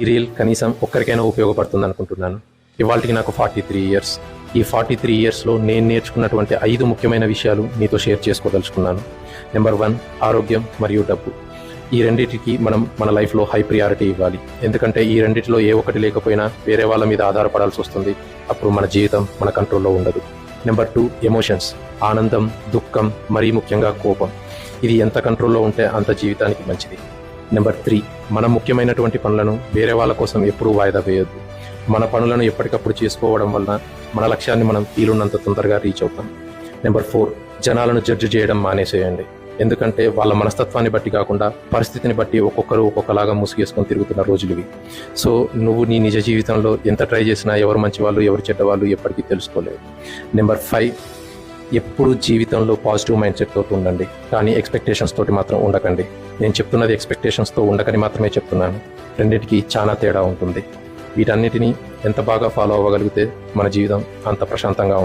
ఈ రీల్ కనీసం ఒక్కరికైనా ఉపయోగపడుతుంది అనుకుంటున్నాను. ఇవాళకి నాకు 43 ఇయర్స్. ఈ 43 ఇయర్స్లో నేను నేర్చుకున్నటువంటి 5 ముఖ్యమైన విషయాలు మీతో షేర్ చేసుకోదలుచుకున్నాను. నెంబర్ 1, ఆరోగ్యం మరియు డబ్బు. ఈ రెండింటికి మనం మన లైఫ్లో హై ప్రియారిటీ ఇవ్వాలి. ఎందుకంటే ఈ రెండిటిలో ఏ ఒక్కటి లేకపోయినా వేరే వాళ్ళ మీద ఆధారపడాల్సి వస్తుంది. అప్పుడు మన జీవితం మన కంట్రోల్లో ఉండదు. Number 2, emotions. ఆనందం, దుఃఖం, మరీ ముఖ్యంగా కోపం. ఇది ఎంత కంట్రోల్లో ఉంటే అంత జీవితానికి మంచిది. నెంబర్ 3, మన ముఖ్యమైనటువంటి పనులను వేరే వాళ్ళ కోసం ఎప్పుడూ వాయిదా వేయొద్దు. మన పనులను ఎప్పటికప్పుడు చేసుకోవడం వలన మన లక్ష్యాన్ని మనం వీలున్నంత తొందరగా రీచ్ అవుతాం. నెంబర్ 4, జనాలను జడ్జి చేయడం మానేసేయండి. ఎందుకంటే వాళ్ళ మనస్తత్వాన్ని బట్టి కాకుండా పరిస్థితిని బట్టి ఒక్కొక్కరు ఒక్కొక్కలాగా ముసుగేసుకొని తిరుగుతున్న రోజులు ఇవి. సో నువ్వు నీ నిజ జీవితంలో ఎంత ట్రై చేసినా ఎవరు మంచివాళ్ళు ఎవరు చెడ్డవాళ్ళు ఎప్పటికీ తెలుసుకోలేవు. నెంబర్ 5, ఎప్పుడు జీవితంలో పాజిటివ్ మైండ్ సెట్ తోటి ఉండండి, కానీ ఎక్స్పెక్టేషన్స్ తోటి మాత్రం ఉండకండి. నేను చెప్తున్నది ఎక్స్పెక్టేషన్స్తో ఉండకని మాత్రమే చెప్తున్నాను. రెండింటికి చాలా తేడా ఉంటుంది. వీటన్నిటినీ ఎంత బాగా ఫాలో అవ్వగలిగితే మన జీవితం అంత ప్రశాంతంగా ఉంటుంది.